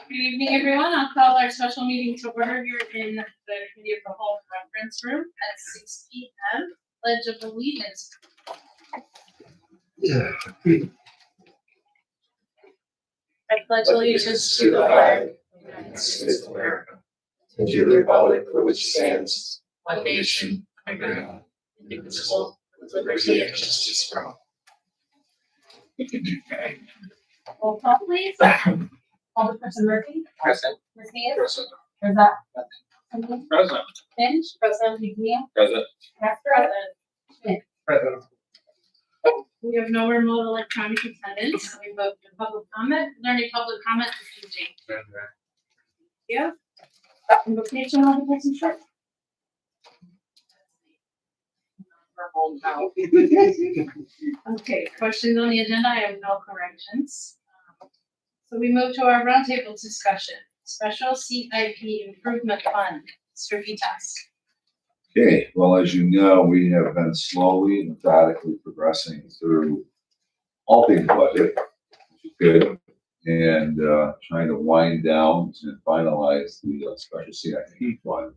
Good evening, everyone. I'll call our special meeting to order here in the Committee of the Whole Conference Room at 6 p.m. Pledge of Allegiance. I pledge allegiance to the flag of the United States of America and to the republic for which stands one nation under God, indivisible, with liberty and justice for all. Roll call, please. Alderperson Murphy. Present. Ms. Mia. Present. Rosette. Present. Finch. President McNeil. Present. Castro. Schmidt. Present. We have no remote electronic attendance. So we vote for public comment. Is there any public comment this evening? Yeah. Invocation on the person short. Okay, questions on the agenda? I have no corrections. So we move to our roundtable discussion. Special CIP Improvement Fund, Mr. Vitas. Okay, well, as you know, we have been slowly and methodically progressing through all things budget, which is good, and trying to wind down and finalize the special CIP fund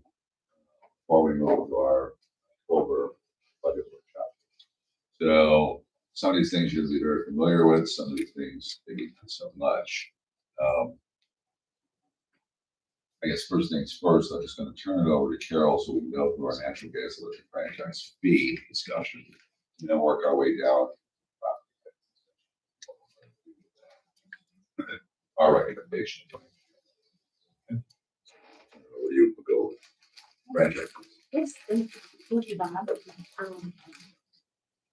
before we move to our October budget workshop. So some of these things you'll be very familiar with, some of these things maybe not so much. I guess first things first, I'm just going to turn it over to Carol so we can go through our natural gas electric franchise fee discussion and then work our way down. Our recommendation. You go franchise. Yes, thank you, Bob.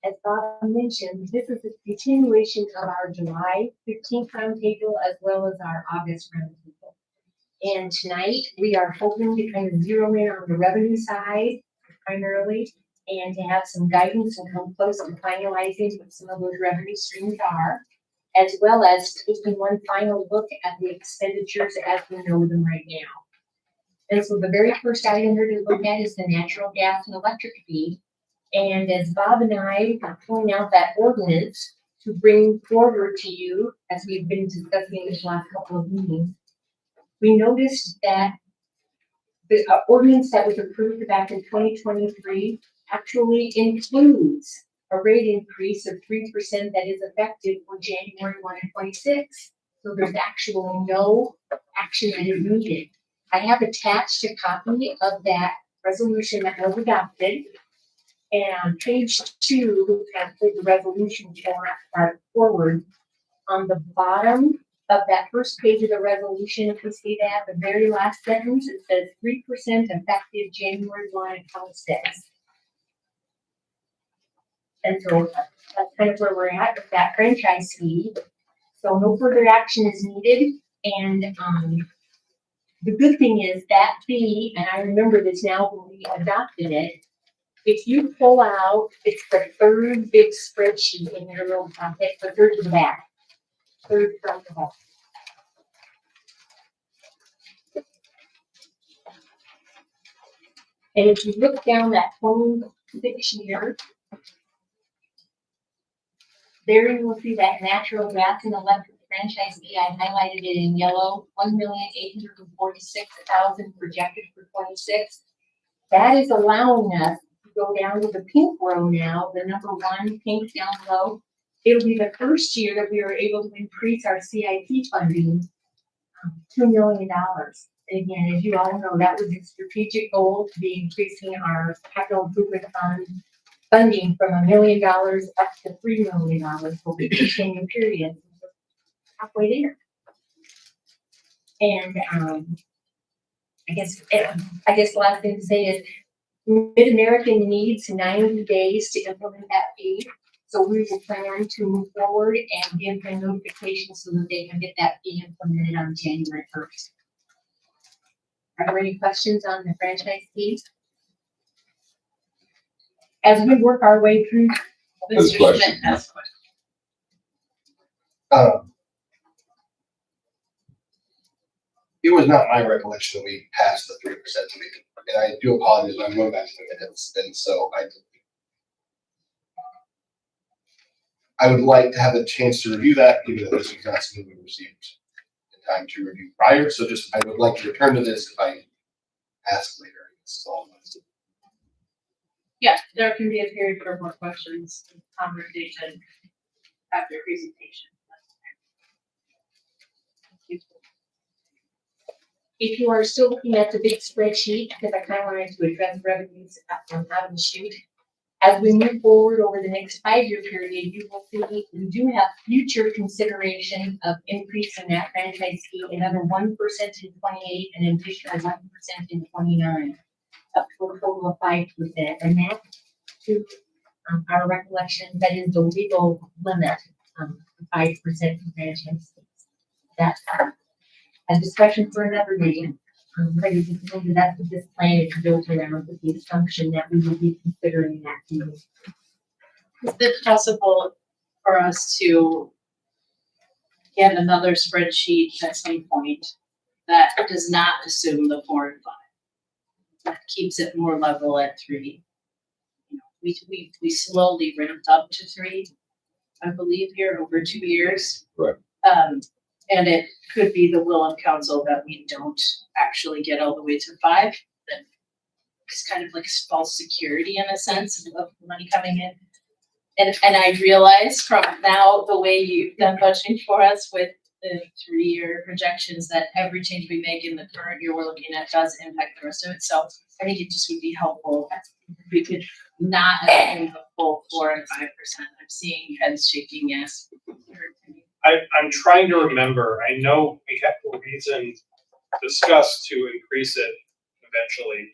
As Bob mentioned, this is a continuation of our July 15th roundtable as well as our August roundtable. And tonight we are hoping to kind of zero in on the revenue side primarily and to have some guidance and come close to finalizing what some of those revenue streams are, as well as taking one final look at the expenditures as we know them right now. And so the very first item here to look at is the natural gas and electric fee. And as Bob and I are pulling out that ordinance to bring forward to you, as we've been discussing this last couple of meetings, we noticed that the ordinance that was approved back in 2023 actually includes a rate increase of 3% that is effective for January 1 and 26. So there's actually no action that is needed. I have attached a copy of that resolution that was adopted. And on page 2, after the resolution forward, on the bottom of that first page of the resolution, if you see that, the very last sentence, it says 3% effective January 1 and 26. And so that's kind of where we're at with that franchise fee. So no further action is needed. And the good thing is that fee, and I remember this now when we adopted it, if you pull out, it's the third big spreadsheet in your little pocket, the third to the back. Third from the back. And if you look down that 26 year, there you will see that natural gas and electric franchise fee. I highlighted it in yellow, $1,846,000 projected for 26. That is allowing us to go down to the pink row now, the number 1 pink down below. It'll be the first year that we are able to increase our CIP funding $2 million. And again, as you all know, that was a strategic goal to be increasing our capital improvement fund funding from $1 million up to $3 million over the 10-year period. Halfway there. And I guess the last thing to say is Mid-American needs 90 days to implement that fee. So we will plan to move forward and give them notification so that they can get that fee implemented on January 1st. Are there any questions on the franchise fee? As we work our way through, Mr. Schmidt has a question. It was not my recollection that we passed the 3% fee, and I do apologize. I'm going back to the minutes, and so I would like to have a chance to review that, given that this is not something we received in time to review prior, so just, I would like to return to this if I ask later. So, Yeah, there can be a period for more questions, conversation after presentation. If you are still looking at the big spreadsheet, because I kind of wanted to address revenues out of the chute. As we move forward over the next 5-year period, you will see we do have future consideration of increasing that franchise fee another 1% in 28 and an additional 1% in 29, up to a total of 5%. And that, to our recollection, that is the legal limit, 5% for franchise fees. That's a discussion for another meeting. But you can see that's what this plan is built around, with the assumption that we will be considering that fee. Is it possible for us to get another spreadsheet at some point that does not assume the 4 and 5? That keeps it more level at 3. You know, we slowly ramped up to 3, I believe, here over 2 years. Right. And it could be the will of council that we don't actually get all the way to 5. That it's kind of like false security in a sense of money coming in. And I realize from now the way you've done budgeting for us with the 3-year projections that every change we make in the current year we're looking at does impact the rest of it. So I think it just would be helpful if we could not assume the full 4 and 5%. I'm seeing heads shaking yes. I'm trying to remember. I know we had a reason discussed to increase it eventually.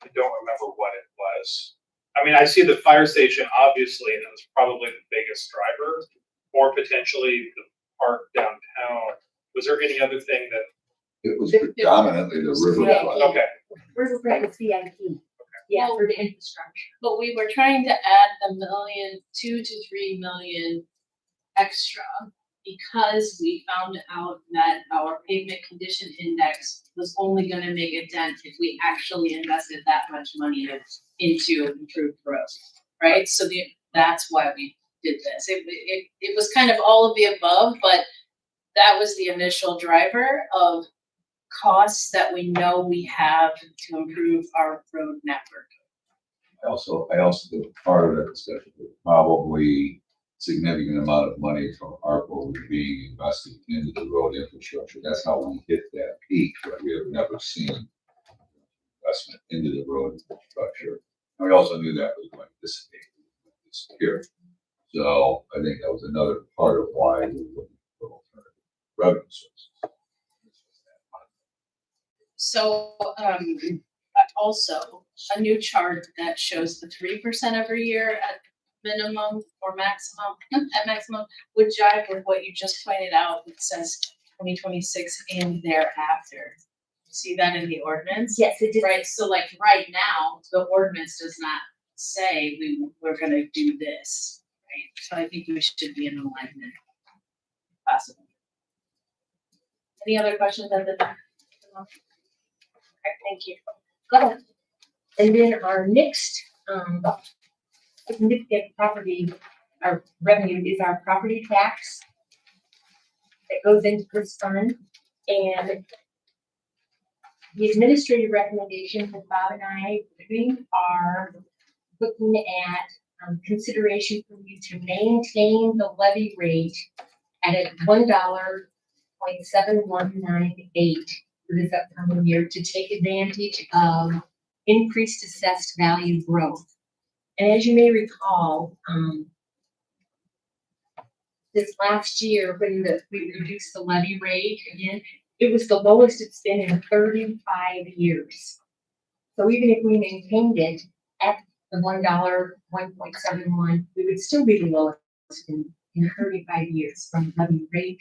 I don't remember what it was. I mean, I see the fire station, obviously, and that's probably the biggest driver, or potentially the park downtown. Was there any other thing that? It was predominantly the riverfront. Okay, Riverfront is CIP. Yeah, for the infrastructure. But we were trying to add $2 to 3 million extra because we found out that our pavement condition index was only going to make a dent if we actually invested that much money into improved roads, right? So that's why we did this. It was kind of all of the above, but that was the initial driver of costs that we know we have to improve our road network. I also think part of that discussion was probably significant amount of money from ARPA was being invested into the road infrastructure. That's how we hit that peak, but we have never seen investment into the road infrastructure. And we also knew that was going to disappear. So I think that was another part of why we were looking for alternative revenue sources. So, also a new chart that shows the 3% every year at minimum or maximum, at maximum, would jive with what you just pointed out. It says 2026 and thereafter. See that in the ordinance? Yes, it did. Right, so like right now, the ordinance does not say we're gonna do this, right? So I think we should be in alignment. Possible. Any other questions on the? Okay, thank you. Go ahead. And then our next, significant property, our revenue is our property tax that goes into this fund. And the administrative recommendations that Bob and I are looking at consideration for you to maintain the levy rate at a $1.7198 for this upcoming year to take advantage of increased assessed value growth. And as you may recall, this last year when we reduced the levy rate again, it was the lowest it's been in 35 years. So even if we maintained it at the $1.71, we would still be the lowest in 35 years from levy rate.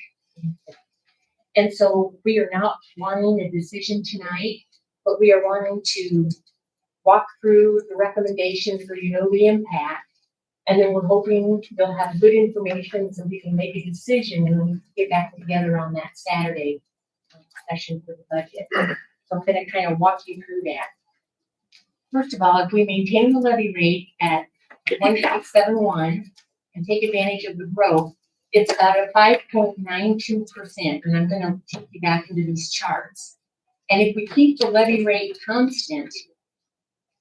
And so we are not wanting a decision tonight, but we are wanting to walk through the recommendations so you know the impact. And then we're hoping they'll have good information so we can make a decision and we get back together on that Saturday session for the budget. So I'm going to kind of walk you through that. First of all, if we maintain the levy rate at 1.71 and take advantage of the growth, It's about a 5.92%, and I'm gonna take you back into these charts. And if we keep the levy rate constant,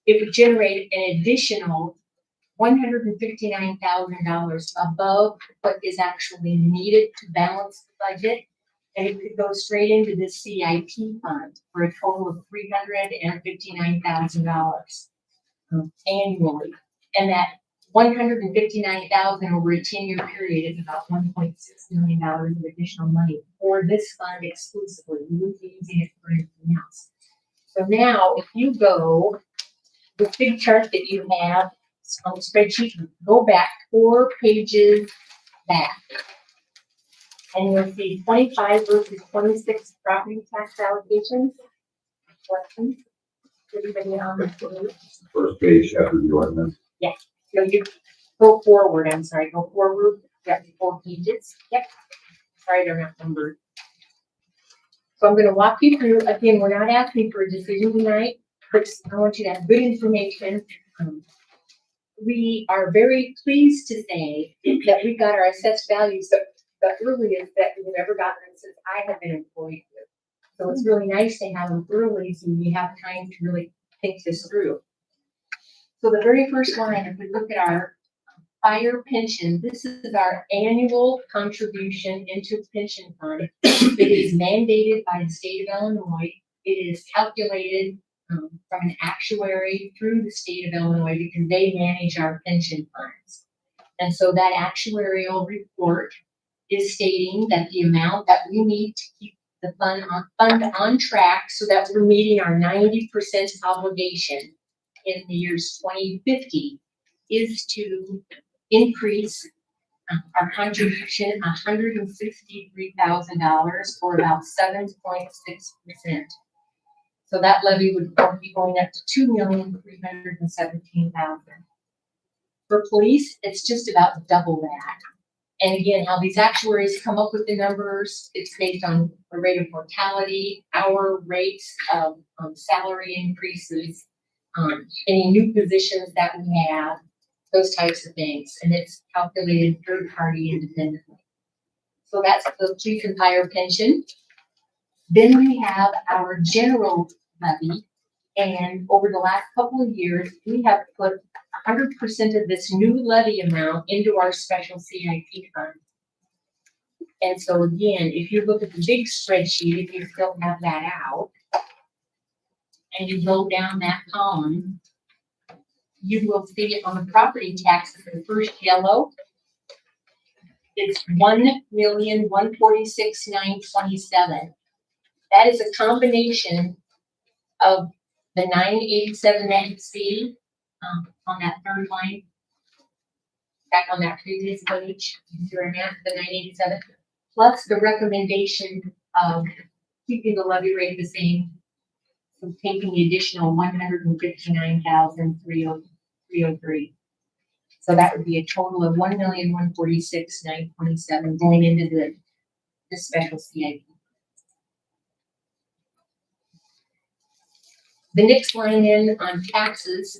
it would generate an additional $159,000 above what is actually needed to balance the budget. And it could go straight into the CIP fund for a total of $359,000 annually. And that $159,000 over a 10-year period is about $1.6 million of additional money for this fund exclusively. We wouldn't be using it for anything else. So now, if you go, the big chart that you have on the spreadsheet, go back 4 pages back. And you'll see 25 versus 26 property tax allocations. Questions? Everybody on the page? First page after the ordinance. So you go forward, I'm sorry, go forward, got 4 pages. Yep. Sorry, they're not numbered. So I'm gonna walk you through, again, we're not asking for a decision tonight, but I want you to have good information. We are very pleased to say that we got our assessed values the earliest that we've ever gotten since I have been employed here. So it's really nice to have them early so we have time to really think this through. So the very first line, if we look at our fire pension, this is our annual contribution into the pension fund. It is mandated by the state of Illinois. It is calculated from an actuary through the state of Illinois because they manage our pension funds. And so that actuarial report is stating that the amount that we need to keep the fund on track so that we're meeting our 90% obligation in the years 2050 is to increase our contribution $163,000 or about 7.6%. So that levy would be going up to $2,317,000. For police, it's just about double that. And again, how these actuaries come up with the numbers, it's based on the rate of mortality, our rates of salary increases, any new positions that we have, those types of things. And it's calculated third party independently. So that's the police and fire pension. Then we have our general levy. And over the last couple of years, we have put 100% of this new levy amount into our special CIP fund. And so again, if you look at the big spreadsheet, if you still have that out, and you go down that column, you will see it on the property taxes, the first yellow. It's $1,146,927. That is a combination of the 987 that you see on that third line, back on that previous page, the 987, plus the recommendation of keeping the levy rate the same, so taking the additional 159,303. So that would be a total of 1,146,927 going into the special CIP. The next line in on taxes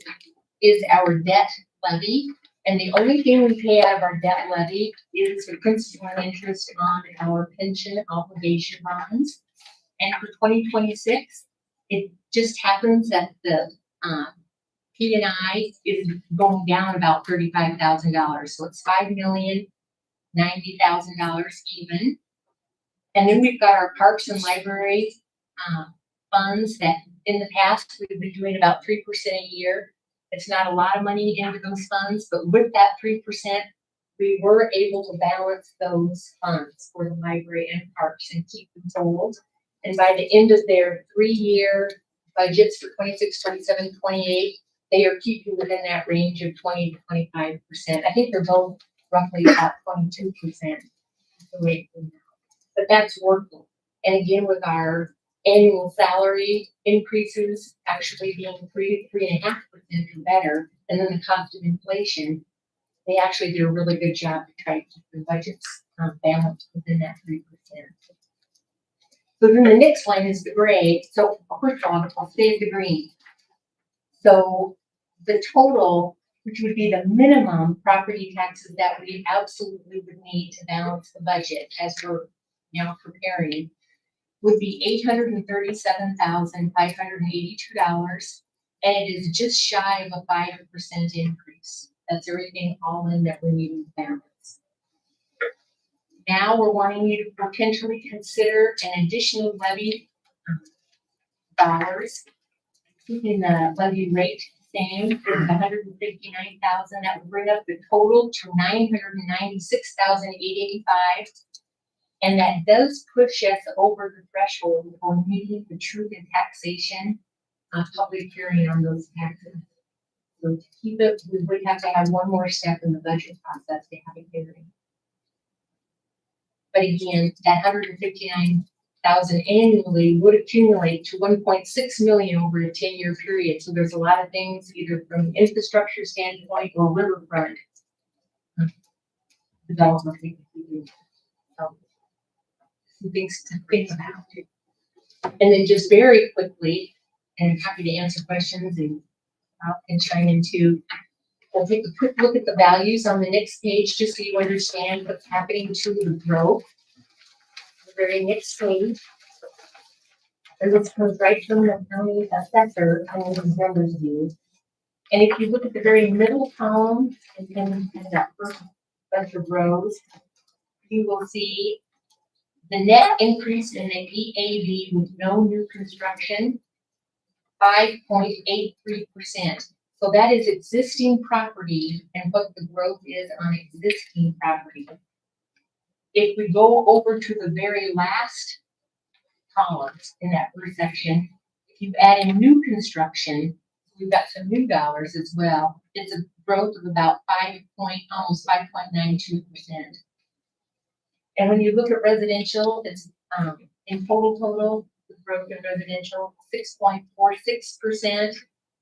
is our debt levy. And the only thing we pay out of our debt levy is the principal and interest on our pension obligation bonds. And for 2026, it just happens that the P&I is going down about $35,000. So it's $5,090,000 even. And then we've got our parks and library funds that in the past we've been doing about 3% a year. It's not a lot of money into those funds, but with that 3%, we were able to balance those funds for the library and parks and keep them total. And by the end of their 3-year budgets for 26, 27, 28, they are keeping within that range of 20 to 25%. I think they're both roughly about 22%. But that's working. And again, with our annual salary increases actually being 3.5% or better, and then the cost of inflation, they actually did a really good job to try to keep the budgets balanced within that 3%. So then the next line is the gray. So first of all, I'll stay at the green. So the total which would be the minimum property taxes that we absolutely would need to balance the budget as we're now preparing, would be $837,582. And it is just shy of a 5% increase. That's everything all in that we need to balance. Now we're wanting you to potentially consider an additional levy dollars, keeping the levy rate same for $159,000. That would bring up the total to $996,885. And that does push us over the threshold for meeting the truth in taxation public hearing on those taxes. So to keep it, we would have to have one more step in the budget process to have a hearing. But again, that $159,000 annually would accumulate to $1.6 million over a 10-year period. So there's a lot of things, either from an infrastructure standpoint or riverfront development we could do. So, some things to think about. And then just very quickly, and I'm happy to answer questions and chime in too. We'll take a quick look at the values on the next page, just so you understand what's happening to the growth. The very next page. And this comes right from the county assessor and these numbers view. And if you look at the very middle column, and then that first bunch of rows, you will see the net increase in the EAV with no new construction, 5.83%. So that is existing property and what the growth is on existing property. If we go over to the very last column in that first section, if you add in new construction, we've got some new dollars as well. It's a growth of about almost 5.92%. And when you look at residential, it's in total, the growth in residential, 6.46%.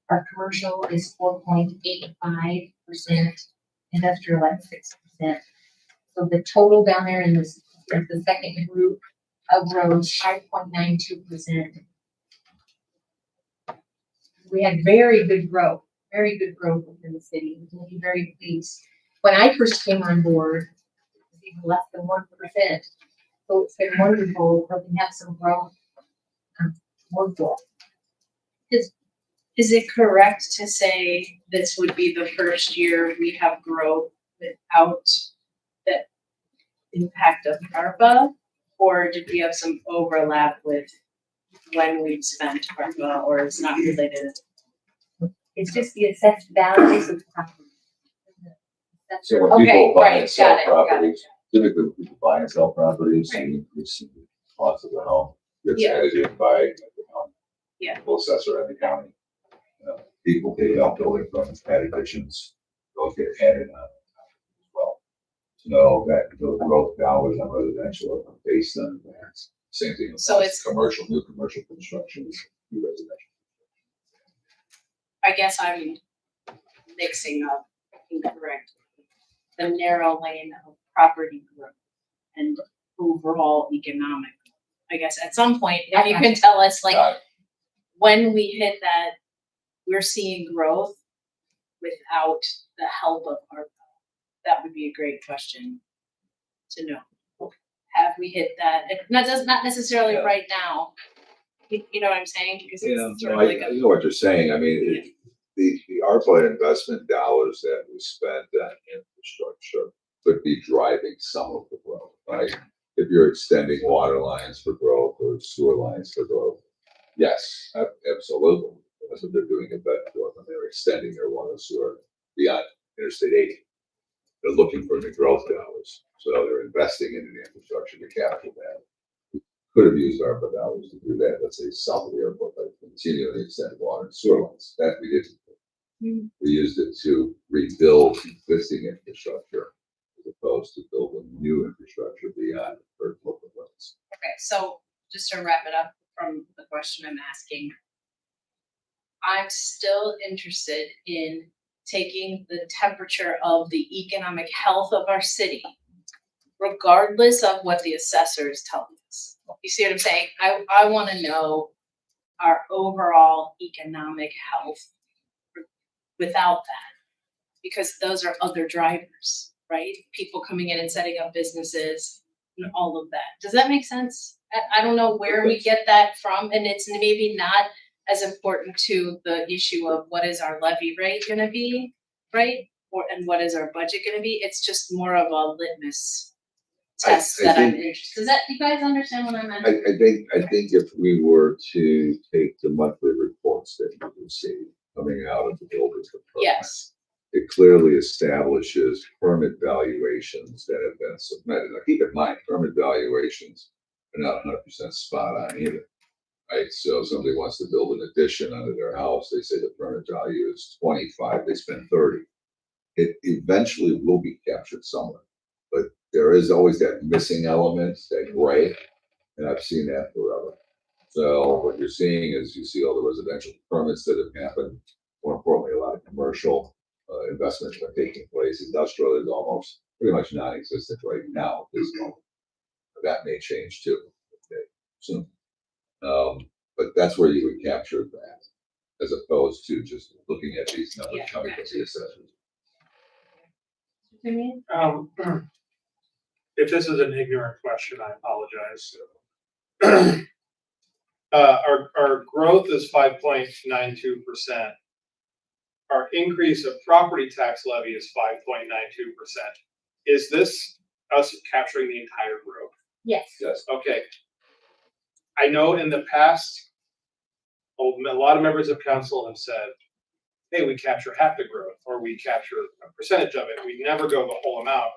Our commercial is 4.85%, industrial at 6%. So the total down there in this is the second group of rows, 5.92%. We had very good growth within the city. We can be very pleased. When I first came on board, even less than 1%. So it's been wonderful that we have some growth. More growth. Is it correct to say this would be the first year we have growth without the impact of ARPA? Or did we have some overlap with when we've spent ARPA, or it's not related? It's just the assessed values of property. So when Okay, people buy right, and sell got it. properties, typically when people buy and sell properties, Right. and increase the cost of the home, it's Yeah. added in by the county. Yeah. Full assessor and the county. People take out building permits, add additions, those get added on as well. So that the growth dollars on residential are based on that. Same thing. So applies it's- to commercial, new commercial construction, new residential. I guess I'm mixing up incorrect. The narrow lane of property growth and overall economic. I guess at some point, if you can tell us, like, Got it. when we hit that, we're seeing growth without the help of ARPA. That would be a great question to know. Have we hit that? Not necessarily Yeah. right now. You know what I'm saying? Because Yeah, it's sort no, of I like a, know what you're saying. I mean, the ARPA investment dollars that we spent on infrastructure could be driving some of the growth, right? If you're extending water lines for growth or sewer lines for growth, yes, absolutely. That's what they're doing in Bedford when they're extending their water sewer beyond Interstate 80. They're looking for the growth dollars, so they're investing in the infrastructure to capture that. We could have used ARPA dollars to do that. Let's say south of the airport, like continue to extend water and sewer lines. That we didn't. We used it to rebuild existing infrastructure as opposed to building new infrastructure beyond for local roads. okay, so just to wrap it up from the question I'm asking, I'm still interested in taking the temperature of the economic health of our city, regardless of what the assessors tell us. You see what I'm saying? I want to know our overall economic health without that. because those are other drivers, right? People coming in and setting up businesses and all of that. Does that make sense? I don't know where we get that from, and it's maybe not as important to the issue of what is our levy rate gonna be, right? And what is our budget gonna be? It's just more of a litmus test I that I'm think- interested. Does that, you guys understand what I meant? I think if we were to take the monthly reports that you can see coming out of the buildings department. Yes, It clearly establishes permit valuations that have been submitted. Now, keep in mind, permit valuations are not 100% spot on either, right? So if somebody wants to build an addition under their house, they say the permit value is 25, they spend 30. It eventually will be captured somewhere, but there is always that missing element, that gray, and I've seen that forever. So what you're seeing is you see all the residential permits that have happened. More importantly, a lot of commercial investments are taking place. Industrial is almost pretty much non-existent right now at this moment. But that may change too, okay, soon. But that's where you would capture that, as opposed to just looking at these numbers Yeah, coming from the assessment. Simeon? If this is an ignorant question, I apologize. Our growth is 5.92%. Our increase of property tax levy is 5.92%. Is this us capturing the entire growth? Yes. Yes. Okay. I know in the past, a lot of members of council have said, hey, we capture half the growth, or we capture a percentage of it. We never go the whole amount.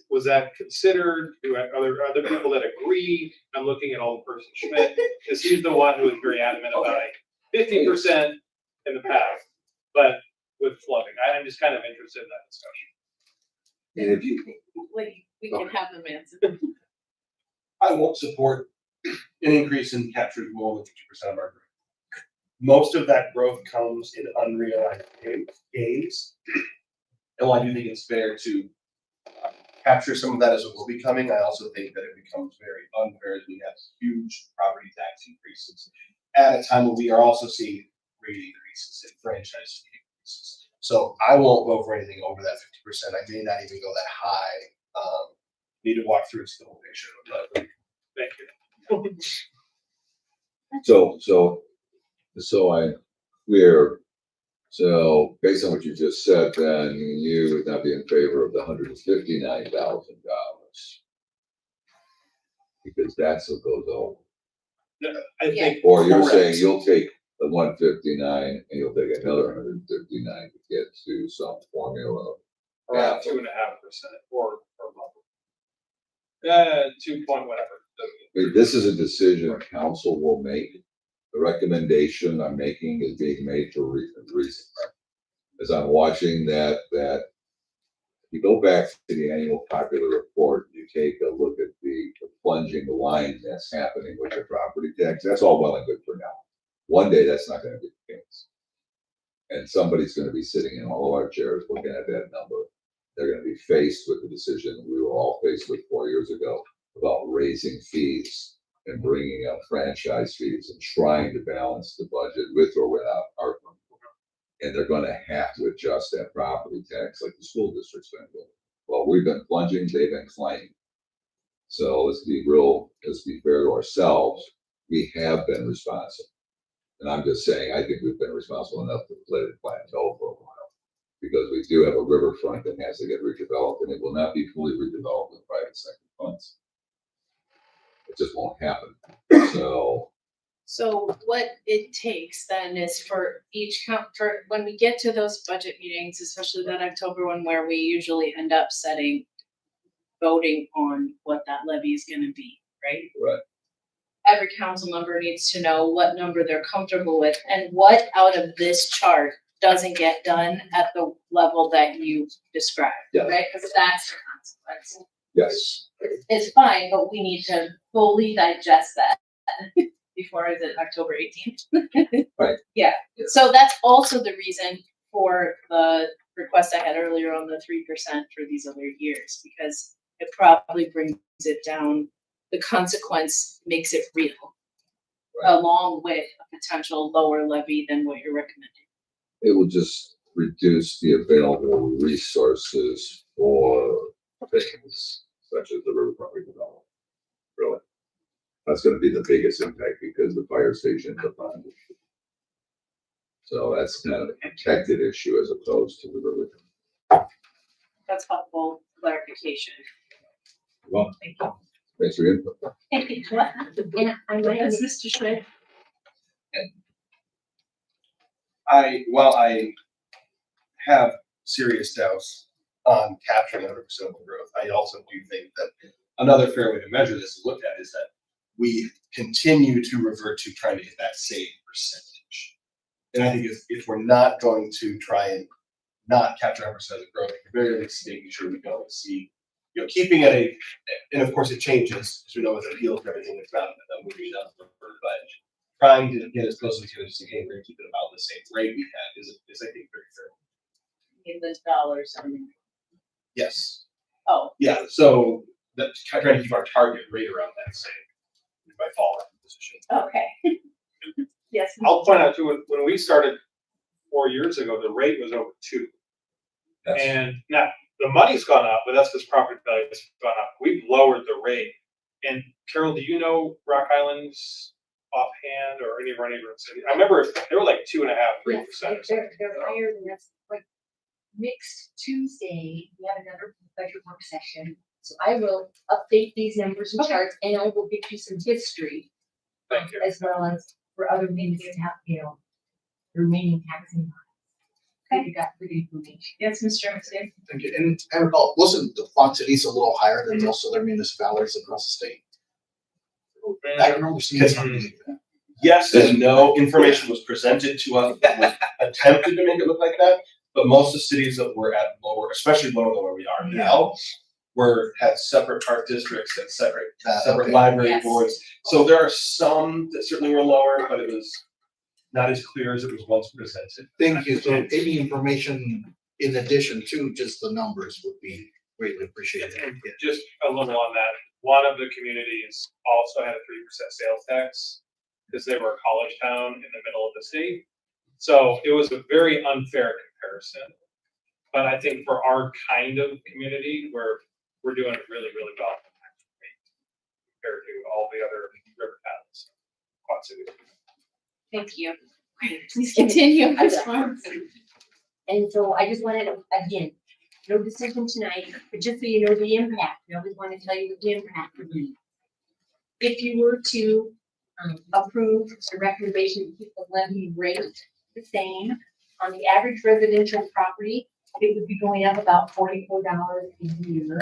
Was that considered? Are there other people that agree? I'm looking at Alderperson Schmidt, because he's the one who was very adamant about a 50% in the past, but with flooding. I'm just kind of interested in that discussion. And if you, We can have them answer. I won't support an increase in capturing more than 50% of our growth. Most of that growth comes in unrealized gains. And while I do think it's fair to capture some of that as it will be coming, I also think that it becomes very unfair as we have huge property tax increases at a time when we are also seeing rate increases and franchise fee increases. So I won't vote for anything over that 50%. I may not even go that high. Need to walk through the whole picture, but Thank you. so I'm clear. So based on what you just said, then you would not be in favor of the $159,000 because that's what goes over. I think. Or you're correct. saying you'll take the 159 and you'll take another 159 to get to some formula. Around 2.5% or above. 2 point whatever. This is a decision council will make. The recommendation I'm making is being made for reason. As I'm watching that if you go back to the annual popular report, you take a look at the plunging line that's happening with the property tax. That's all well and good for now. One day that's not going to be the case. And somebody's going to be sitting in all of our chairs looking at that number. They're going to be faced with the decision we were all faced with 4 years ago about raising fees and bringing up franchise fees and trying to balance the budget with or without ARPA. And they're going to have to adjust that property tax like the school district's been doing. Well, we've been plunging, they've been claiming. So let's be fair to ourselves. We have been responsible. And I'm just saying, I think we've been responsible enough to let it plateau for a while. Because we do have a riverfront that has to get redeveloped, and it will not be fully redeveloped with private sector funds. It just won't happen. So what it takes then is for when we get to those budget meetings, especially that October one where we usually end up voting on what that levy is gonna be, right? Right. Every council member needs to know what number they're comfortable with and what out of this chart doesn't get done at the level that you described, Yeah. right? Because that's the consequence. Yes. It's fine, but we need to fully digest that before, is it October 18th? Right. Yeah, Yeah. so that's also the reason for the request I had earlier on the 3% for these other years, because it probably brings it down. The consequence makes it real, Right. along with a potential lower levy than what you're recommending. It will just reduce the available resources for things such as the riverfront redevelopment. Really. That's gonna be the biggest impact because the fire station is a bond issue. So that's kind of a protected issue as opposed to the river. That's helpful clarification. Well, Thank you. thanks for your input. And I might have Yes, Mr. Schmidt. While I have serious doubts on capturing 100% of the growth, I also do think that another fair way to measure this and look at is that we continue to revert to trying to hit that same percentage. And I think if we're not going to try and not capture 100% of the growth, at the very least making sure we don't see, keeping at a, and of course it changes, because we know with appeals and everything, it's not moving up, but trying to get as close as you can, hey, we're gonna keep it about the same rate we had is I think very fair. In the dollars. Yes. Oh, Yeah, so that's trying to keep our target rate around that same by fall position. okay. Yes. I'll point out too, when we started 4 years ago, the rate was over 2. Yes. And now the money's gone up, but that's because property value has gone up. We've lowered the rate. And Carol, do you know Rock Island's offhand or any of our neighborhood cities? I remember they were like 2.5%, 3%. Yes, they're higher than that's like next Tuesday, we have another budget work session. So I will update these numbers and charts and I will give you some history. Thank you. As well as for other meetings that have, the remaining taxing. Okay. You got good information. Yes, Mr. Mercier. Thank you. And I recall, wasn't the Quad Cities a little higher than most other municipalities across the state? I remember seeing something like that. Yes and no, information was presented to us that was attempted to make it look like that, but most of the cities that were at lower, especially lower than where we are now, had separate park districts and separate Okay. library Yes. boards. So there are some that certainly were lower, but it was not as clear as it was once presented. Thank you. So any information in addition to just the numbers would be greatly appreciated. And just a little on that, one of the communities also had a 3% sales tax because they were a college town in the middle of the state. So it was a very unfair comparison. But I think for our kind of community, we're doing really, really well compared to all the other river towns, Quad Cities. Thank you. Please continue. I will. And so I just wanted to, again, no decision tonight, but just so you know the impact, I always want to tell you what the impact would be. If you were to approve the recommendation to keep the levy rate the same, on the average residential property, it would be going up about $44 a year,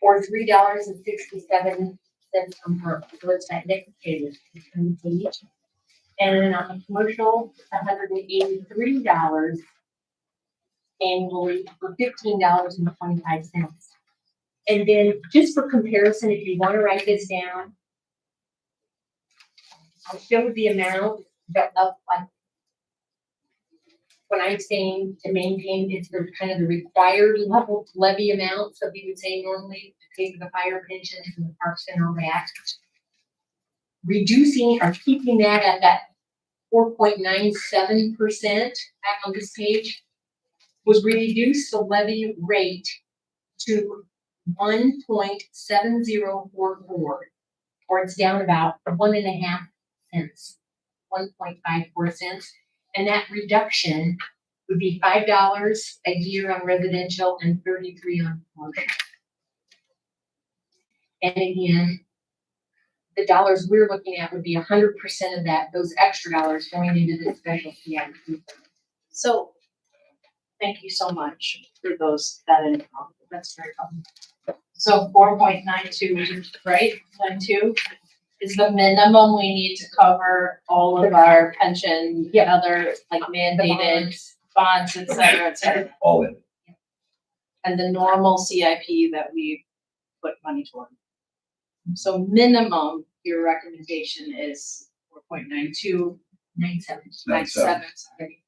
or $3.67 a month. So it's that next page, and then on a commercial, $183 annually for $15.25. And then just for comparison, if you want to write this down, I'll show the amount that of like when I'm saying to maintain, it's the kind of the required level levy amount. So we would say normally to pay for the fire pensions and the parks and all that. Reducing or keeping that at that 4.97% back on this page was reduce the levy rate to 1.7044, or it's down about 1.5 cents, 1.54 cents. And that reduction would be $5 a year on residential and $33 on commercial. And again, the dollars we're looking at would be 100% of that, those extra dollars going into the special CIP. So, thank you so much for that info. That's very helpful. So 4.92, right? 92 is the minimum we need to cover all of our pension, other like mandated bonds, et cetera. All in. And the normal CIP that we put money toward. So minimum, your recommendation is 4.92. 97, sorry.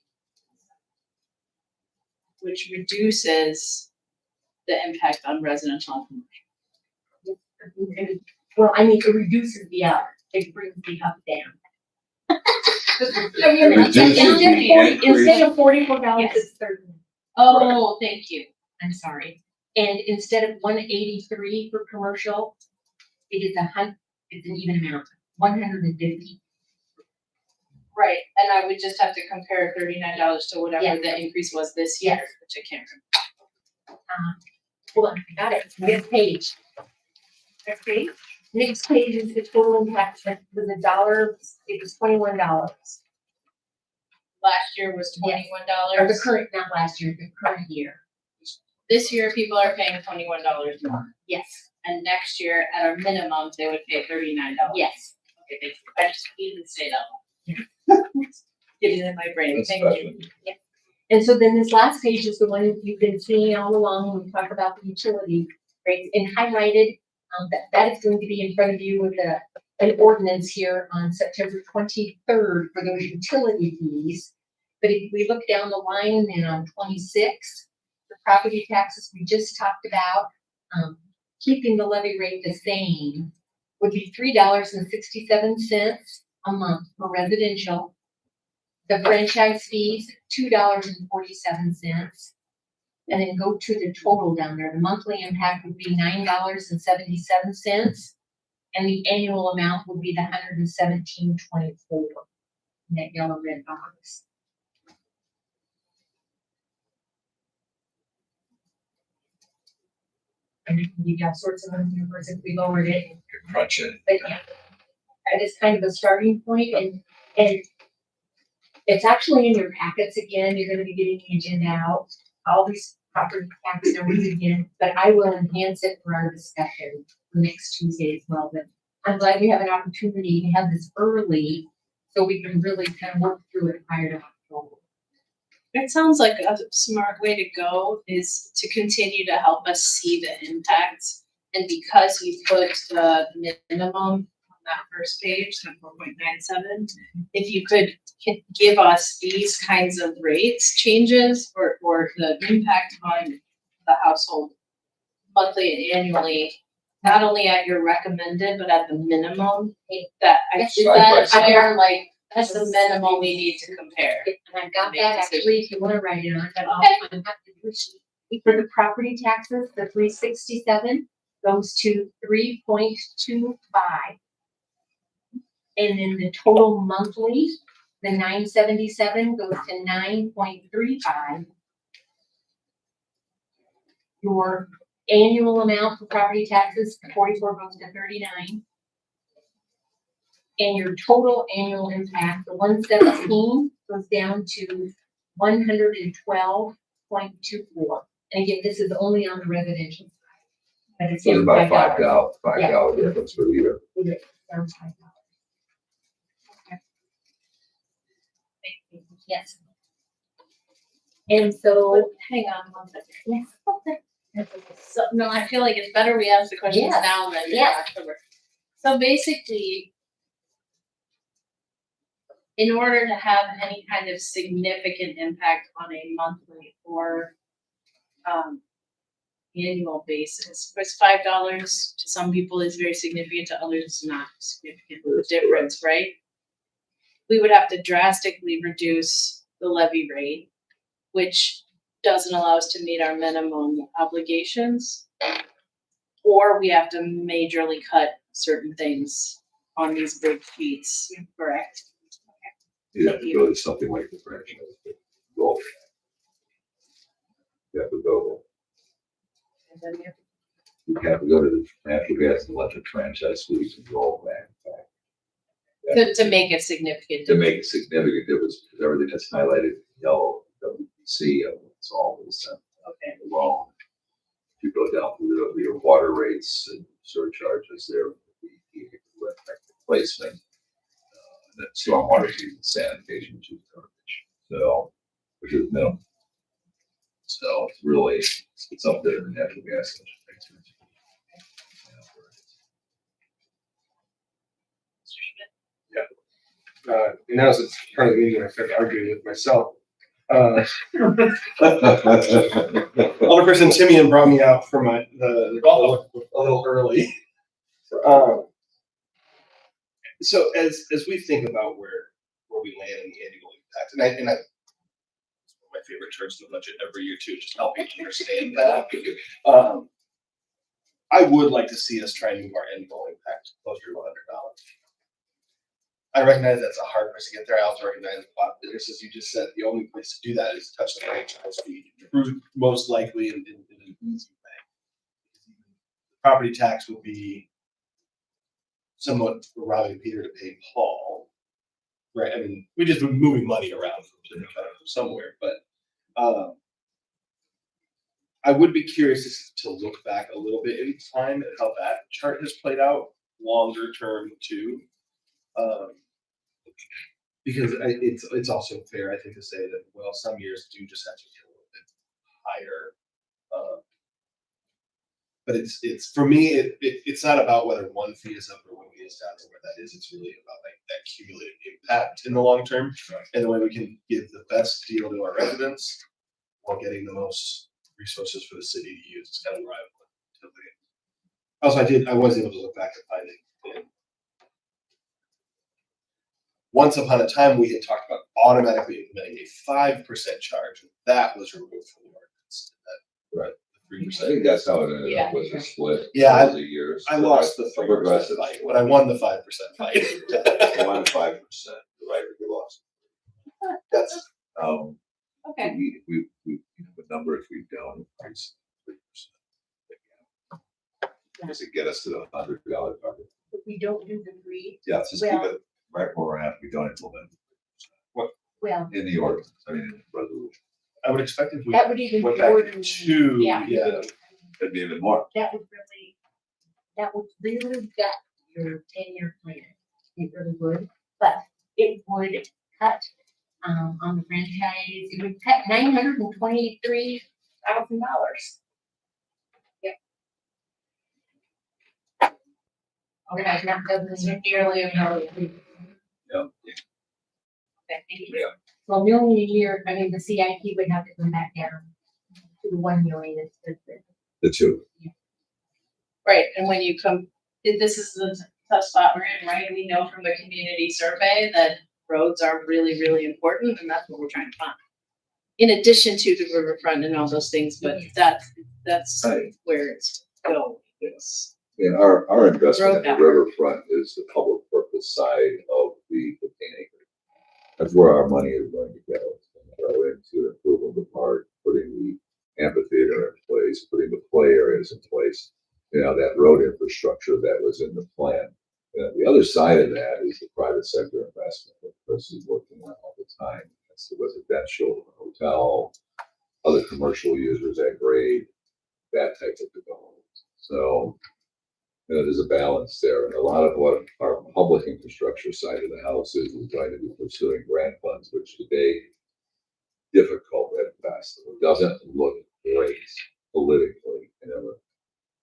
Which reduces the impact on residential and commercial. Well, I mean, it reduces the up, it brings the up down. Instead of $44, it's 30. Oh, thank you. I'm sorry. And instead of 183 for commercial, it's an even amount, 150. Right, and I would just have to compare $39 to whatever Yes. the increase was this year, Yes. which I can't remember. Hold on, I got it. Next page. Next page? Next page is the total impact. It was it was $21. Last year was Or $21. the current, not last year, the current year. This year, people are paying $21 more. Yes, And next year, at our minimum, they would pay $39. yes. Okay, thank you. I just needed to say that. Get it in my brain, That's thank special. you. And so then this last page is the one you've been seeing all along when we talk about the utility rates and highlighted. That is going to be in front of you with an ordinance here on September 23rd for those utility fees. But if we look down the line then on 26, the property taxes we just talked about, keeping the levy rate the same would be $3.67 a month for residential. The franchise fees, $2.47. And then go to the total down there. The monthly impact would be $9.77. And the annual amount would be the $117.24 in that yellow red box. And you got sorts of numbers if we lowered it. Crunch it. But yeah, that is kind of a starting point, and it's actually in your packets again. You're gonna be getting the agenda out, all these property tax numbers again, but I will enhance it for our discussion next Tuesday as well. But I'm glad we have an opportunity to have this early, so we can really kind of work through it prior to October. It sounds like a smart way to go is to continue to help us see the impacts. And because you put the minimum on that first page, the 4.97, if you could give us these kinds of rates changes or the impact on the household monthly and annually, not only at your recommended, but at the minimum, that Yes, that's the minimum we need to compare. And I've got that actually, if you wanna write it on, but Okay. I'm happy to push it. For the property taxes, the 367 goes to 3.25. And then the total monthly, the 977 goes to 9.35. Your annual amount for property taxes, 44 goes to 39. And your total annual impact, the 117 goes down to 112.24. And again, this is only on the residential side. But it's So it's about $5. $5 difference for the year. Down to $5. Yes. And so, Hang on one second. yes. So, no, I feel like it's better we ask the questions Yes. now than in Yes. October. So basically, in order to have any kind of significant impact on a monthly or annual basis, because $5 to some people is very significant, to others it's not significant, the difference, right? We would have to drastically reduce the levy rate, which doesn't allow us to meet our minimum obligations. Or we have to majorly cut certain things on these big sheets, correct? You have to go to something like the franchise. Roll. You have to go. You have to go to the natural gas and electric franchise fees and roll back. To make it significant. To make a significant difference, because everything that's highlighted in yellow, WPC, it's all this Okay. alone. If you go down through your water rates and surcharges there, the replacement, the stormwater fees and sanitation, which is garbage. So, which is minimal. So it's really, it's up there in the natural gas. And now's the part of the meeting when I start arguing with myself. Alderperson Timian brought me out for the a little early. So as we think about where we're we land in the annual impact. And I, it's one of my favorite terms in the budget every year too, just helping to understand that. I would like to see us try and move our annual impact closer to $100. I recognize that's a hard place to get there. I also recognize a lot of businesses, you just said, the only place to do that is touch the franchise fee, most likely in an easy way. Property tax would be somewhat robbing Peter to pay Paul, right? I mean, we just been moving money around from somewhere, but I would be curious to look back a little bit in time at how that chart has played out longer term too. Because it's also fair, I think, to say that, well, some years do just have to get a little bit higher. But it's for me, it's not about whether one fee is up or one fee is down or where that is. It's really about like that cumulative impact in the long term and the way we can give the best deal to our residents while getting the most resources for the city to use. It's kind of where I went. Also, I was able to look back and find it. Once upon a time, we had talked about automatically implementing a 5% charge, and that was removed from the ordinance. Right. The 3%. I think that's how it ended Yeah. up, was a split. Yeah, over the years. I lost the A progressive 3% fight, but I won the 5% fight. 1 to 5%, right, we lost. That's Okay. We have a number if we don't increase 3%. Does it get us to the $100 target? If we don't do the three, Yeah, let's just keep it right where we're at. We don't implement well, in the ordinance, I mean, in the resolution. I would expect if we that would even went back order. to 2, yeah. Could be even more. That would really gut your 10-year plan. It really would, but it would cut, on the franchise, it would cut $923,000. Yep. Okay, not doesn't Nearly a million. Yeah. Okay, thank you. Yeah. well, a million a year, I mean, the CIP would have to come back down to the 1 million instead of The two. Right, and when you come, this is the tough spot we're in, right? We know from the community survey that roads are really, really important, and that's what we're trying to find. In addition to the riverfront and all those things, but that's Right. where it's going. It's And our investment in the Road riverfront is the public purpose side of the 15 acres. That's where our money is going to go. It's going to go into improving the park, putting the amphitheater in place, putting the play areas in place. That road infrastructure that was in the plan. The other side of that is the private sector investment that Chris is working on all the time. That's the residential, hotel, other commercial users at grade, that type of development. So, there's a balance there. And a lot of what our public infrastructure side of the house is going to be pursuing grant funds, which today difficult at best. It doesn't look great politically. I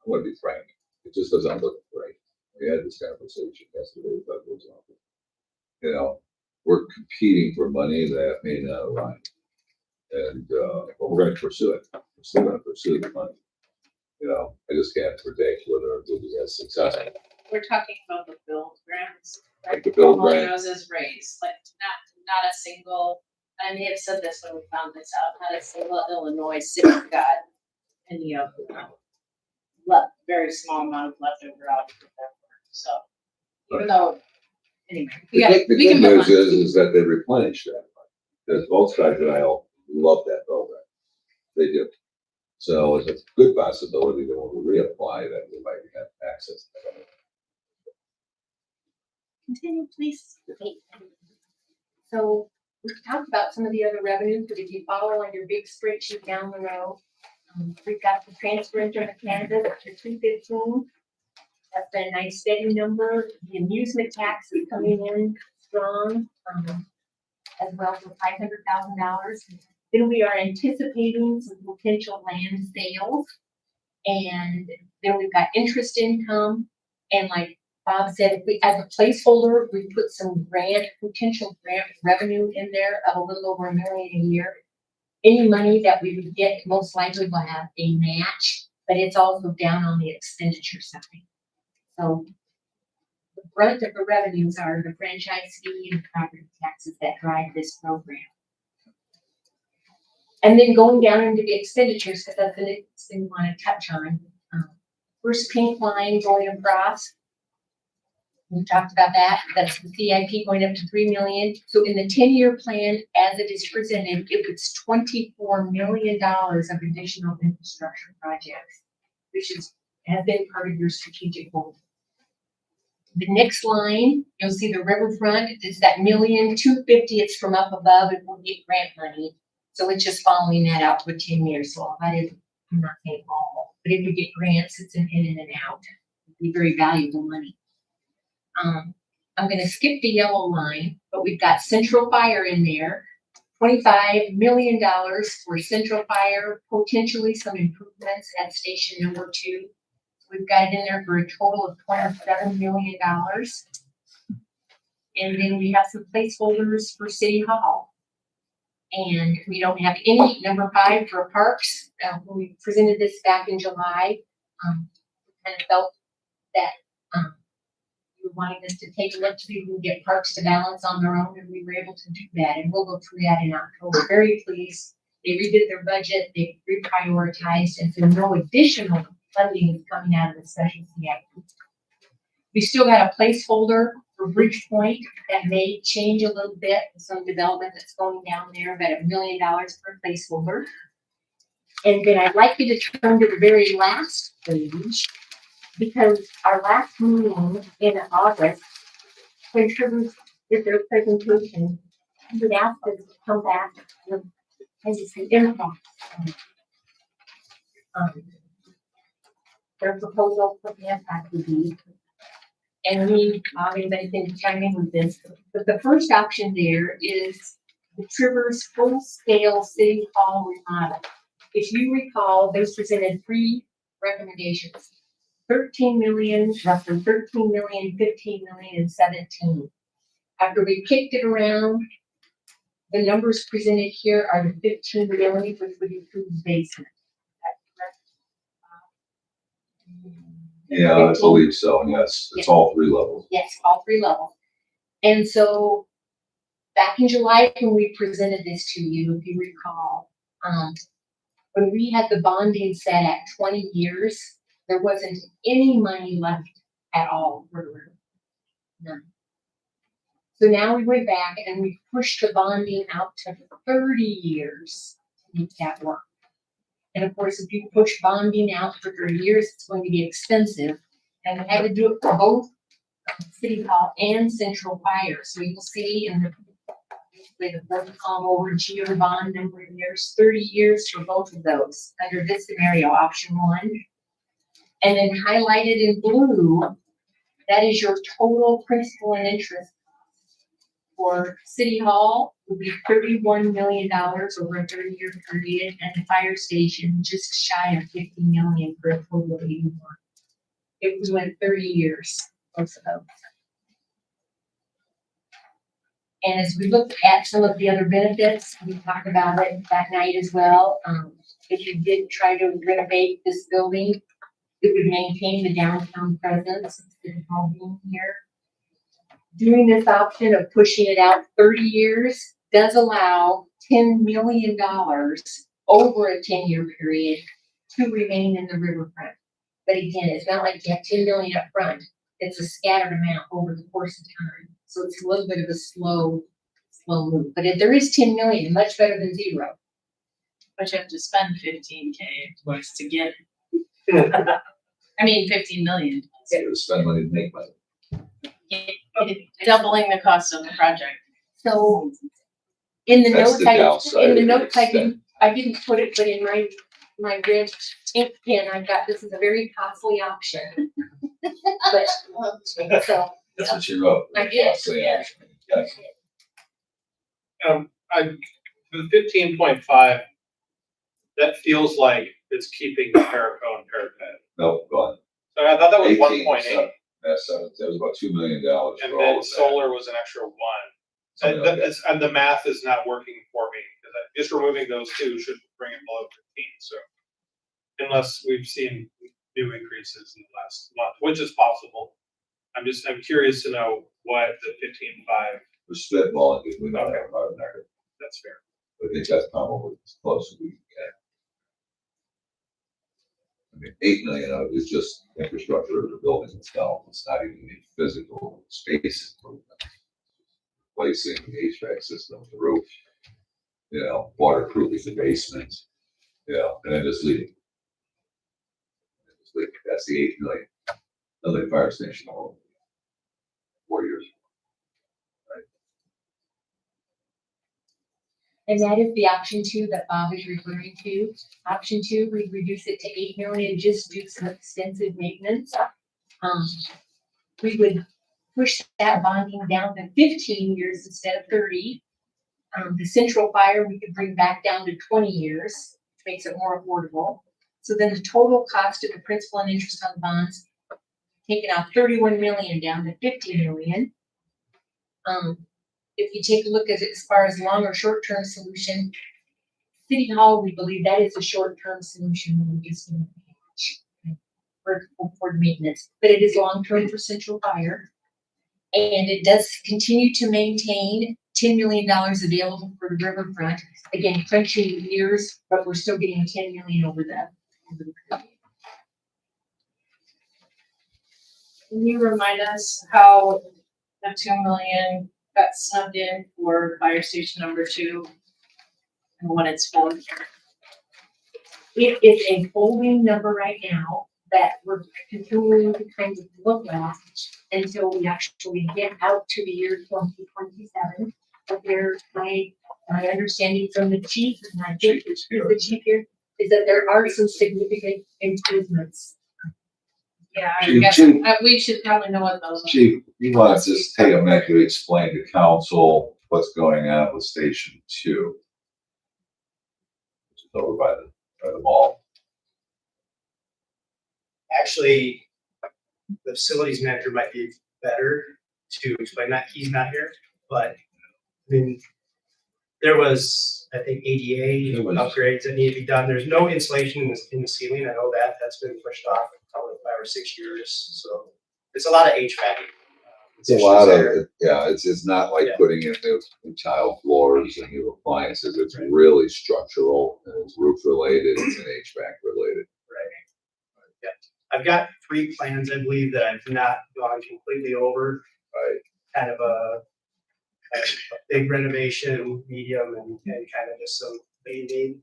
want to be frank. It just doesn't look great. We had this conversation yesterday about those office. We're competing for money that may not align. And but we're going to pursue it. We're still going to pursue the money. I just can't predict whether it will be as successful. we're talking about the build grants. Like the build grant. Is raised, like not a single, I may have said this when we found this out, not a single Illinois city got any of them. Very small amount of leftover out of that work, so even though, anyway. The we good can move news on. is that they replenish that. Because both sides of the aisle love that program. They do. So it's a good possibility that when we reapply that we might have access to that. Continue, please. Okay. So we've talked about some of the other revenues, but if you follow on your big spreadsheet down the row, we've got the transfer into the Canada to 215. That's been a nice steady number. The amusement tax is coming in strong, as well for $500,000. Then we are anticipating some potential land sales, and then we've got interest income, and like Bob said, if we, as a placeholder, we put some potential grant revenue in there of a little over $1 million a year. Any money that we would get most likely will have a match, but it's also down on the expenditure side. So brunt of the revenues are the franchise fee and property taxes that drive this program. And then going down into the expenditures, because that's the next thing we want to touch on. First pink line going across. We talked about that. That's the CIP going up to 3 million. So in the 10-year plan, as it is presented, it was $24 million of additional infrastructure projects, which has been part of your strategic goal. The next line, you'll see the riverfront. It's that $1,250,000. It's from up above, and we'll get grant money. So it's just following that out for 10 years. So that is, I'm not saying all, but if we get grants, it's an in and an out. It'd be very valuable money. I'm going to skip the yellow line, but we've got Central Fire in there. $25 million for Central Fire, potentially some improvements at station number 2. We've got it in there for a total of $27 million. And then we have some placeholders for City Hall. And we don't have any number 5 for parks. When we presented this back in July, we kind of felt that you were wanting us to take a look to see if we can get parks to balance on their own, and we were able to do that. And we'll go through that in October. Very pleased. They redid their budget, they reprioritized, and so no additional funding is coming out of the special CIP. We still got a placeholder for Bridgepoint that may change a little bit with some development that's going down there, about $1 million per placeholder. And then I'd like you to turn to the very last page, because our last meeting in August, when Trevor did their presentation, he would ask us to come back with the impact. Their proposal for the impact would be, and we obviously can chime in with this, but the first option there is the Trivers full-scale city hall remodel. If you recall, they presented 3 recommendations: 13 million, roughly 13 million, 15 million, and 17. After we kicked it around, the numbers presented here are the 15 million, which would include the basement. Yeah, I believe so. Yes, it's all 3 levels. Yes, all 3 levels. And so back in July, when we presented this to you, if you recall, when we had the bonding set at 20 years, there wasn't any money left at all for the room. None. So now we went back and we pushed the bonding out to 30 years to make that work. And of course, if you push bonding out for 30 years, it's going to be expensive. And we had to do it for both City Hall and Central Fire. So you'll see in the fourth column over GO bond number, there's 30 years for both of those under this scenario, option 1. And then highlighted in blue, that is your total principal and interest. For City Hall would be $31 million over a 30-year period, and the fire station just shy of $50 million for a total of 81. It was went 30 years, both of those. And as we looked at some of the other benefits, we talked about it that night as well. If you did try to renovate this building, it would maintain the downtown presence instead of all being here. Doing this option of pushing it out 30 years does allow $10 million over a 10-year period to remain in the riverfront. But again, it's not like you have 10 million up front. It's a scattered amount over the course of time. So it's a little bit of a slow move. But if there is 10 million, much better than 0. But you have to spend 15K twice to get. I mean, 15 million. To spend money to make money. Doubling the cost of the project. So in the That's notes, the downside I didn't put it, but in my red ink pen, I got, this is a very costly option. But, so, That's what you wrote. I did, Costly yeah. action. Yes. The 15.5, that feels like it's keeping the paracone parapet. Nope, go on. So I thought that was 18, 1.8, That's, that was about $2 million. and for all then of that. solar was an extra 1. Something like that. And the math is not working for me, because just removing those 2 should bring it below 15, so. Unless we've seen new increases in the last month, which is possible. I'm curious to know what the 15.5, We're spitballing because we don't have a hard record. that's fair. I think that's probably as close as we can get. I mean, 8 million of it is just infrastructure of the building itself. It's not even any physical space improvement. Replacing the HVAC system, the roof, waterproofing the basement, and then just leaving. That's the 8 million. Another fire station all 4 years. And that is the option 2 that Bob is referring to. Option 2, we reduce it to 8 million, just do some extensive maintenance. We would push that bonding down to 15 years instead of 30. The central fire, we could bring back down to 20 years, which makes it more affordable. So then the total cost of the principal and interest on the bonds, taking out 31 million down to 50 million. If you take a look as far as long or short-term solution, City Hall, we believe that is a short-term solution. We just need for maintenance, but it is long-term for central fire. And it does continue to maintain $10 million available for the riverfront. Again, crunching years, but we're still getting 10 million over the period. Can you remind us how the 2 million got subbed in for fire station number 2 and what it's for? It is a holding number right now that we're continuing to kind of look at until we actually get out to the year 2027. But my understanding from the chief, and I think is the chief here, is that there are some significant improvements. Yeah, I Chief, guess Chief. we should probably know what those are. Chief, you want to just take a minute to explain to council what's going on with Station 2, which is over by the mall. Actually, the facilities manager might be better to explain that. He's not here, but I mean, there was, I think, ADA upgrades that need to be done. There's no insulation in the ceiling. I know that that's been pushed off probably 5 or 6 years. So it's a lot of HVAC. It's a lot of it. Yeah, it's not like Yeah. putting in new tile floors and new appliances. It's really structural and it's roof related and HVAC related. Right. Yeah. I've got 3 plans, I believe, that I've not gone completely over. Right. Kind of a big renovation, medium, and kind of just some band-aid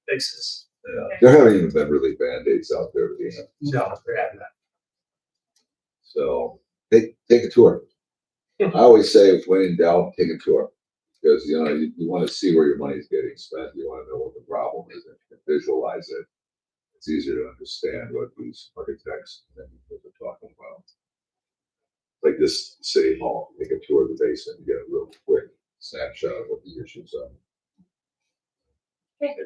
fixes. Yeah. There haven't even been really Band-Aids out there, No, there have not. So take a tour. I always say when in doubt, take a tour. Because you want to see where your money is getting spent. You want to know what the problem is and you can visualize it. It's easier to understand what these architects and people are talking about. Like this city hall, take a tour of the basement and get a real quick snapshot of what the issues are.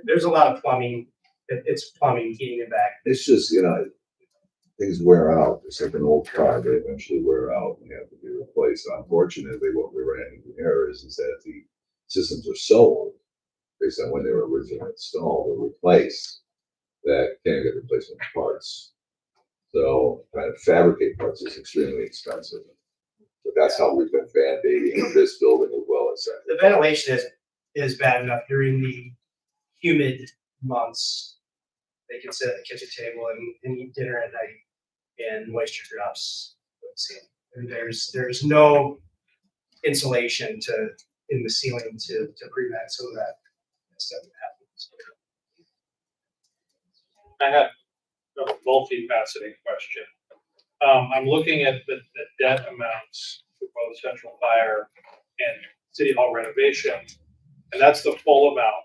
There's a lot of plumbing. It's plumbing, heating and back. It's just, things wear out. It's like an old car, they eventually wear out and have to be replaced. Unfortunately, what we ran into here is that the systems are so old, based on when they were originally installed or replaced, that can't get replacement parts. So trying to fabricate parts is extremely expensive. But that's how we've been band-aiding this building as well as that. The ventilation is bad enough during the humid months. They can sit at the kitchen table and eat dinner at night, and moisture drops. And there's no insulation in the ceiling to prevent some of that stuff that happens. I have a multifaceted question. I'm looking at the debt amounts for both central fire and city hall renovation, and that's the full amount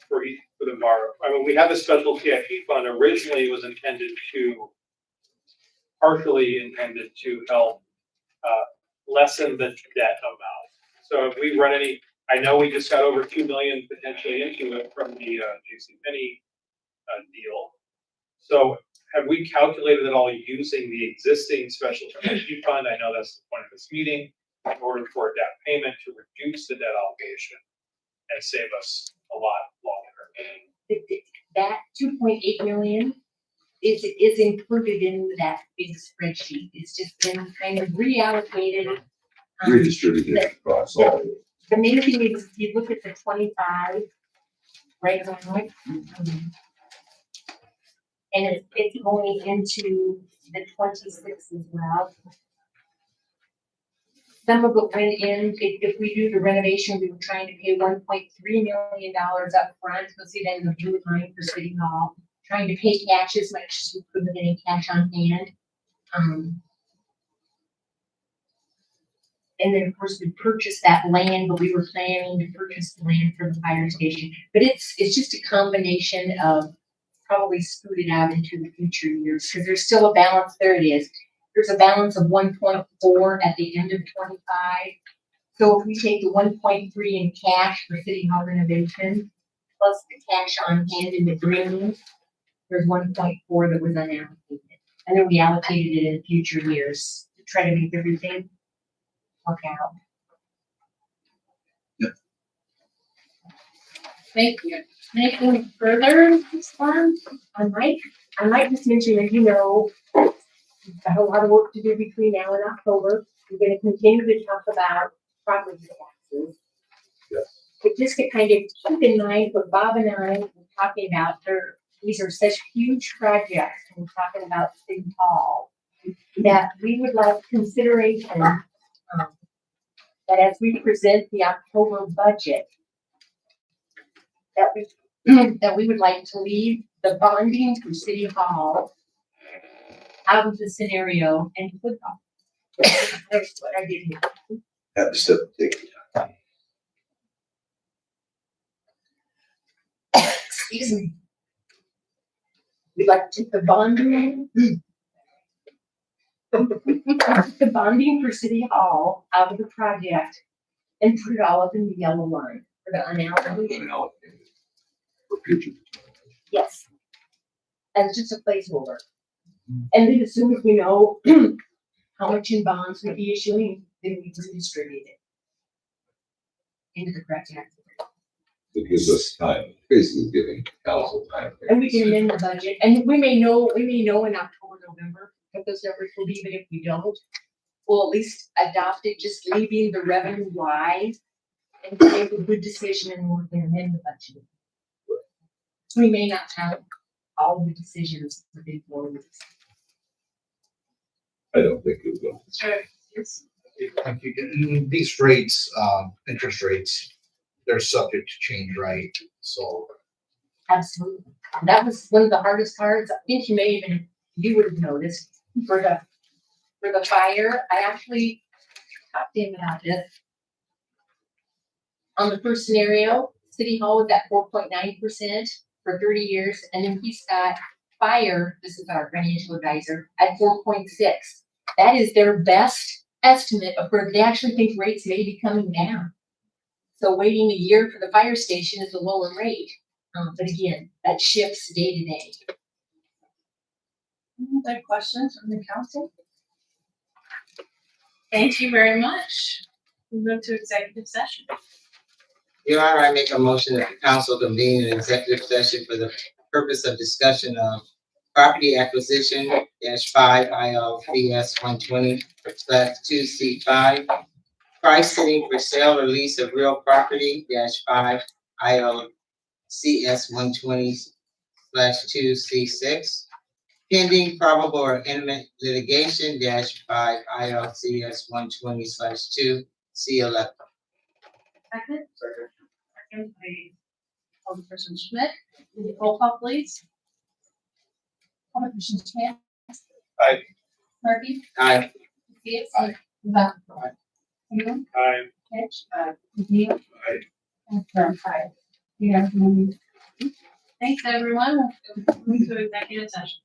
for the borrow. I mean, we have a special CIP fund. Originally, it was partially intended to help lessen the debt amount. So if we run I know we just got over 2 million potentially into it from the JCPenney deal. So have we calculated it all using the existing special CIP fund? I know that's the point of this meeting, in order for a debt payment to reduce the debt obligation and save us a lot longer. That 2.8 million is included in that big spreadsheet. It's just been kind of reallocated. Redistributed across all. The main thing is, if you look at the 25, right around, and it's going into the 26 as well. Some of it went in, if we do the renovation, we were trying to pay $1.3 million up front. You'll see that in the blue line for City Hall. Trying to pay cash as much as we could with any cash on hand. And then, of course, we purchased that land, but we were planning to purchase the land for the fire station. But it's just a combination of probably scooted out into the future years, because there's still a balance. There it is. There's a balance of 1.4 at the end of 25. So if we take the 1.3 in cash for City Hall renovation, plus the cash on hand in the green, there's 1.4 that was unallocated. And then we allocated it in future years to try to make everything work out. Thank you. Anything further this one? I might just mention that, we've got a lot of work to do between now and October. We're gonna continue to talk about property taxes. Yes. But just to kind of keep in mind what Bob and I were talking about, these are such huge projects, and we're talking about City Hall, that we would like consideration, that as we present the October budget, that we would like to leave the bonding for City Hall out of the scenario and put on. That's what I did here. Have to sit and take your time. Excuse me. We'd like to take the bonding, the bonding for City Hall out of the project and put it all up in the yellow line for the unallocated. Unallocated for future. Yes. As just a placeholder. And then as soon as we know how much in bonds we'd be issuing, then we redistribute it into the correct tax. It gives us time, basically giving council time. And we can amend the budget, and we may know in October, November what those numbers will be, but if we don't, we'll at least adopt it, just leaving the revenue wide and make a good decision, and we can amend the budget. We may not have all the decisions within 4 weeks. I don't think it will. Sure. Yes. Thank you. And these rates, interest rates, they're subject to change, right? So Absolutely. That was one of the hardest parts. I think you would have noticed for the fire. I actually talked to him about this. On the first scenario, City Hall was at 4.9% for 30 years, and then he's got fire, this is our financial advisor, at 4.6. That is their best estimate of where they actually think rates may be coming down. So waiting a year for the fire station is a lower rate. But again, that shifts day to day. Any other questions from the council? Thank you very much. We move to executive session. Your Honor, I make a motion that the council convene an executive session for the purpose of discussion of property acquisition -5 ILCS 120/2C5, price setting for sale or lease of real property -5 ILCS 120/2C6, pending probable or imminent litigation -5 ILCS 120/2C11. Second by Alderperson Schmidt. Roll call, please. Alderperson Schmidt. Aye. Murphy. Aye. Yes. Aye. Left. Aye. Ingram. Aye. Hitch. McNeil. Aye. And Kern. Aye. You have to move. Thanks, everyone. We'll move to executive session.